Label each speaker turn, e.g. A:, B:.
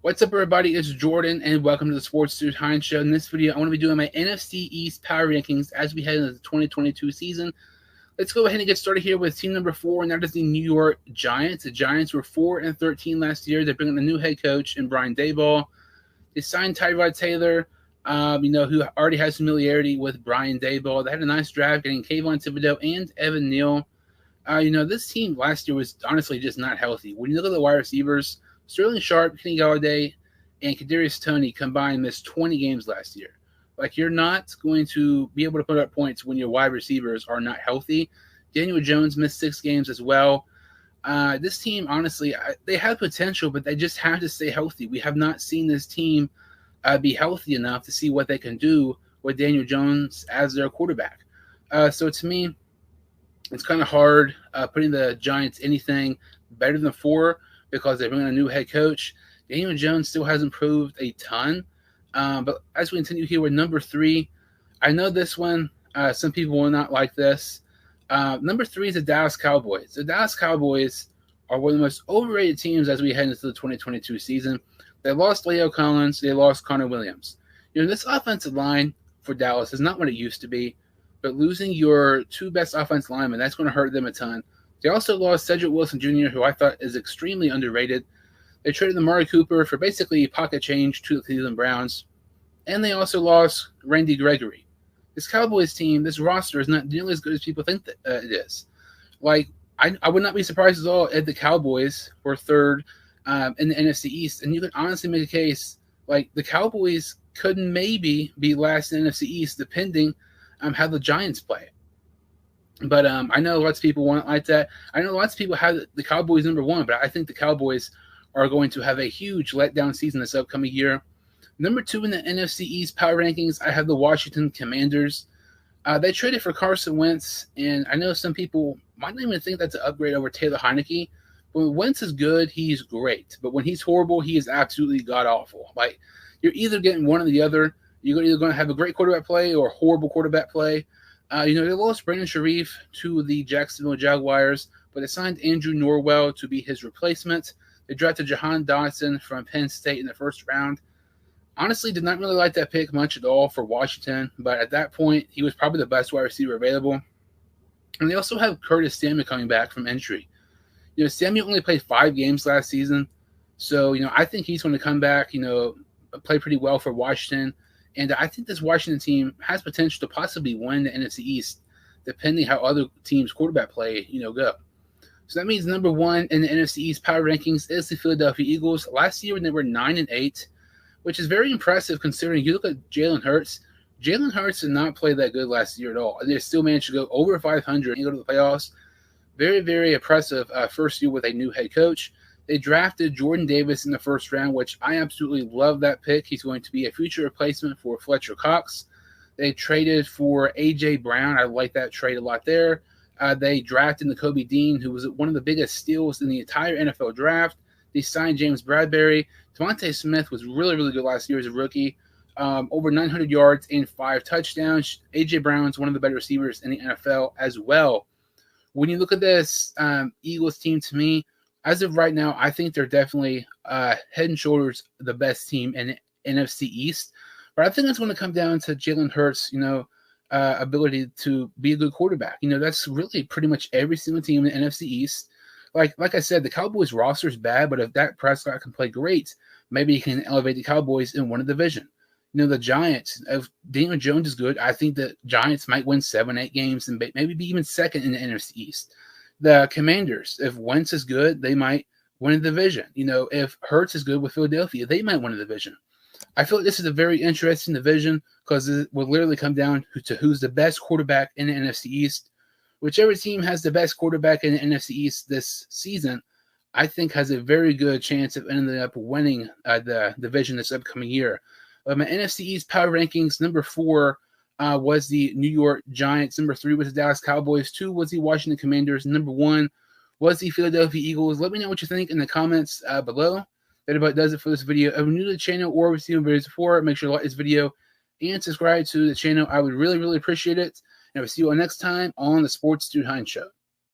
A: What's up, everybody? It's Jordan, and welcome to the Sports Dude Hines Show. In this video, I want to be doing my NFC East power rankings as we head into the 2022 season. Let's go ahead and get started here with team number 4, and that is the New York Giants. The Giants were 4-13 last year. They're bringing a new head coach in Brian Daboll. They signed Tyrod Taylor, who already has familiarity with Brian Daboll. They had a nice draft getting Kayvon Thibodeau and Evan Neal. This team last year was honestly just not healthy. When you look at the wide receivers, Sterling Sharp, Kenny Golladay, and Kadarius Toney combined missed 20 games last year. Like, you're not going to be able to put up points when your wide receivers are not healthy. Daniel Jones missed 6 games as well. This team, honestly, they have potential, but they just have to stay healthy. We have not seen this team be healthy enough to see what they can do with Daniel Jones as their quarterback. So to me, it's kind of hard putting the Giants anything better than 4 because they're bringing a new head coach. Daniel Jones still hasn't proved a ton. But as we continue here with number 3, I know this one, some people will not like this. Number 3 is the Dallas Cowboys. The Dallas Cowboys are one of the most overrated teams as we head into the 2022 season. They lost Leo Collins. They lost Connor Williams. This offensive line for Dallas is not what it used to be, but losing your 2 best offensive linemen, that's going to hurt them a ton. They also lost Cedric Wilson Jr., who I thought is extremely underrated. They traded Amari Cooper for basically pocket change to the Cleveland Browns. And they also lost Randy Gregory. This Cowboys team, this roster is not nearly as good as people think that it is. Like, I would not be surprised at all if the Cowboys were 3rd in the NFC East. And you could honestly make a case, like, the Cowboys could maybe be last in the NFC East, depending on how the Giants play. But I know lots of people want it like that. I know lots of people have the Cowboys number 1, but I think the Cowboys are going to have a huge letdown season this upcoming year. Number 2 in the NFC East power rankings, I have the Washington Commanders. They traded for Carson Wentz, and I know some people might not even think that's an upgrade over Taylor Heineke. But when Wentz is good, he's great. But when he's horrible, he is absolutely god-awful. Like, you're either getting one or the other. You're either going to have a great quarterback play or horrible quarterback play. They lost Brandon Sharif to the Jacksonville Jaguars, but they signed Andrew Norwell to be his replacement. They drafted Jahan Dotson from Penn State in the 1st round. Honestly, did not really like that pick much at all for Washington, but at that point, he was probably the best wide receiver available. And they also have Curtis Samuel coming back from injury. Samuel only played 5 games last season, so, I think he's going to come back, play pretty well for Washington. And I think this Washington team has potential to possibly win the NFC East, depending how other teams' quarterback play, go. So that means number 1 in the NFC East power rankings is the Philadelphia Eagles. Last year, when they were 9-8, which is very impressive considering you look at Jalen Hurts. Jalen Hurts did not play that good last year at all. They still managed to go over 500 and go to the playoffs. Very, very impressive first year with a new head coach. They drafted Jordan Davis in the 1st round, which I absolutely love that pick. He's going to be a future replacement for Fletcher Cox. They traded for A.J. Brown. I like that trade a lot there. They drafted Nakobe Dean, who was one of the biggest steals in the entire NFL draft. They signed James Bradbury. Devontae Smith was really, really good last year as a rookie. Over 900 yards and 5 touchdowns. A.J. Brown's one of the better receivers in the NFL as well. When you look at this Eagles team, to me, as of right now, I think they're definitely head and shoulders the best team in NFC East. But I think it's going to come down to Jalen Hurts, ability to be a good quarterback. That's really pretty much every single team in the NFC East. Like I said, the Cowboys roster is bad, but if Dak Prescott can play great, maybe he can elevate the Cowboys and win a division. The Giants, if Daniel Jones is good, I think the Giants might win 7-8 games and maybe be even 2nd in the NFC East. The Commanders, if Wentz is good, they might win a division. If Hurts is good with Philadelphia, they might win a division. I feel like this is a very interesting division because it will literally come down to who's the best quarterback in the NFC East. Whichever team has the best quarterback in the NFC East this season, I think has a very good chance of ending up winning the division this upcoming year. My NFC East power rankings, number 4 was the New York Giants. Number 3 was the Dallas Cowboys. 2 was the Washington Commanders. Number 1 was the Philadelphia Eagles. Let me know what you think in the comments below. That about does it for this video. If you're new to the channel or have seen videos before, make sure to like this video and subscribe to the channel. I would really, really appreciate it. And I will see you all next time on the Sports Dude Hines Show.